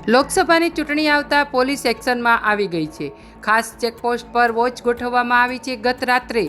લોકસભાની ચૂંટણી આવતા પોલીસ એક્શનમાં આવી ગઈ છે। ખાસ ચેકપોસ્ટ પર વોચ ગોઠવવામાં આવી છે। ગત રાત્રે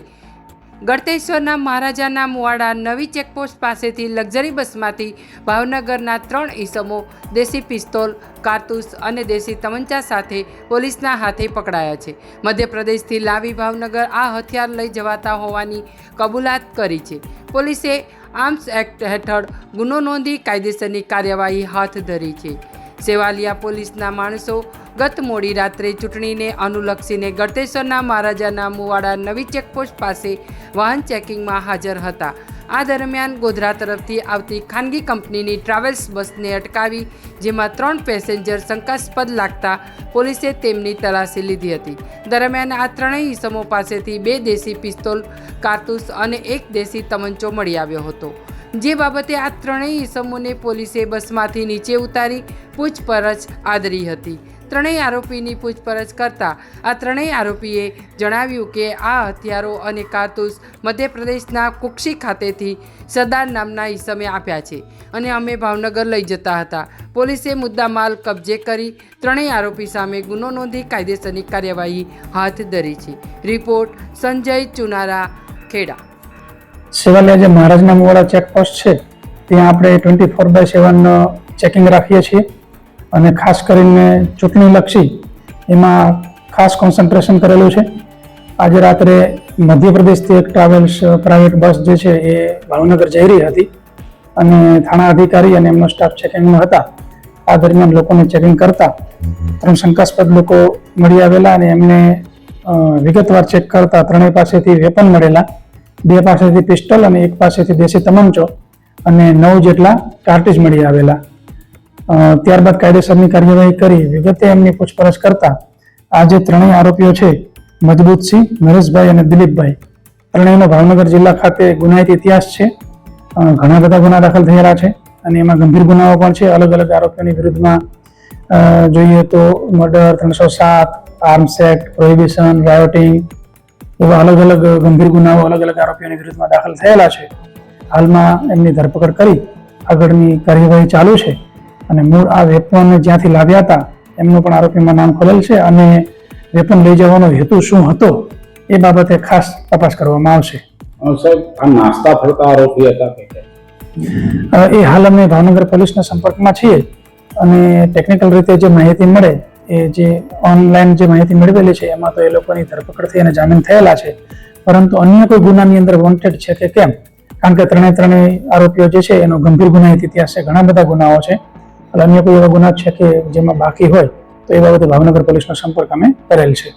ગળતેશ્વરના મહારાજાના મુવાડા નવી ચેકપોસ્ટ પાસેથી લક્ઝરી બસમાંથી ભાવનગરના 3 ઈસમો દેશી પિસ્તોલ, કારતૂસ અને દેશી તમંચા સાથે પોલીસના હાથે પકડાયા છે। મધ્યપ્રદેશથી લાવી ભાવનગર આ હથિયાર લઈ જવાતા હોવાની કબૂલાત કરી છે। પોલીસે આર્મ્સ એક્ટ હેઠળ ગુનો નોંધી કાયદેસરની કાર્યવાહી હાથ ધરી છે। સેવાલિયા પોલીસના માણસો ગત મોડી રાત્રે ચૂંટણીને અનુલક્ષીને ગળતેશ્વરના મહારાજાના મુવાડા નવી ચેકપોસ્ટ પાસે વાહન ચેકિંગમાં હાજર હતા। આ દરમિયાન ગોધરા તરફથી આવતી ખાનગી કંપનીની ટ્રાવેલ્સ બસને અટકાવી જેમાં 3 પેસેન્જર શંકાસ્પદ લાગતા પોલીસે તેમની તલાશી લીધી હતી। દરમિયાન આ 3 ઈસમો પાસેથી 2 દેશી પિસ્તોલ, કારતૂસ અને 1 દેશી તમંચો મળી આવ્યો હતો। જે બાબતે આ 3 ઈસમોને પોલીસે બસમાંથી નીચે ઉતારી પૂછપરછ આદરી હતી। 3 આરોપીની પૂછપરછ કરતા આ 3 આરોપીએ જણાવ્યું કે આ હથિયારો અને કારતૂસ મધ્યપ્રદેશના કુક્ષી ખાતેથી સરદાર નામના ઈસમે આપ્યા છે અને અમે ભાવનગર લઈ જતા હતા। પોલીસે મુદ્દામાલ કબજે કરી 3 આરોપી સામે ગુનો નોંધી કાયદેસરની કાર્યવાહી હાથ ધરી છે। રિપોર્ટ સંજય ચુનારા, ખેડા। સેવાલિયા જે મહારાજના મુવાડા ચેકપોસ્ટ છે ત્યાં આપણે 24/7 ચેકિંગ રાખીએ છીએ અને ખાસ કરીને ચૂંટણીલક્ષી એમાં ખાસ કોન્સન્ટ્રેશન કરેલું છે। આજે રાત્રે મધ્યપ્રદેશથી એક ટ્રાવેલ્સ પ્રાઇવેટ બસ જે છે એ ભાવનગર જઈ રહી હતી અને થાણા અધિકારી અને એમનો સ્ટાફ ચેકિંગમાં હતા। આ દરમિયાન લોકોને ચેકિંગ કરતા 3 શંકાસ્પદ લોકો મળી આવેલા અને એમને વિગતવાર ચેક કરતા 3 પાસેથી વેપન મળેલા, 2 પાસેથી પિસ્ટલ અને 1 પાસેથી દેશી તમંચો અને 9 જેટલા કાર્ટ્રિજ મળી આવેલા। ત્યારબાદ કાયદેસરની કાર્યવાહી કરી વિગતે એમની પૂછપરછ કરતા આ જે 3 આરોપીઓ છે મજબૂતસિંહ, નરેશભાઈ અને દિલીપભાઈ, 3નો ભાવનગર જિલ્લા ખાતે ગુનાહિત ઇતિહાસ છે। ઘણા બધા ગુના દાખલ થયેલા છે અને એમાં ગંભીર ગુનાઓ પણ છે। અલગ અલગ આરોપીઓની વિરુદ્ધમાં જોઈએ તો murder, 307, arms act, prohibition, rioting એવા અલગ અલગ ગંભીર ગુનાઓ અલગ અલગ આરોપીઓની વિરુદ્ધમાં દાખલ થયેલા છે। હાલમાં એમની ધરપકડ કરી આગળની કાર્યવાહી ચાલુ છે અને મૂળ આ વેપન જ્યાંથી લાવ્યા હતા એમનું પણ આરોપીમાં નામ ખોલેલ છે અને વેપન લઈ જવાનો હેતુ શું હતો એ બાબતે ખાસ તપાસ કરવામાં આવશે। સાહેબ, આ નાસ્તા ફરતા આરોપી હતા કે એ હાલ અમે ભાવનગર પોલીસના સંપર્કમાં છીએ અને ટેકનિકલ રીતે જે માહિતી મળે એ જે ઓનલાઈન જે માહિતી મેળવેલી છે એમાં તો એ લોકોની ધરપકડ થઈ અને જામીન થયેલા છે, પરંતુ અન્ય કોઈ ગુનાની અંદર વોન્ટેડ છે કે કેમ, કારણ કે 3 આરોપીઓ જે છે એનો ગંભીર ગુનાહિત ઇતિહાસ છે, ઘણા બધા ગુનાઓ છે। અન્ય કોઈ એવા ગુના છે કે જેમાં બાકી હોય તો એ બાબતે ભાવનગર પોલીસનો સંપર્ક અમે કરેલ છે।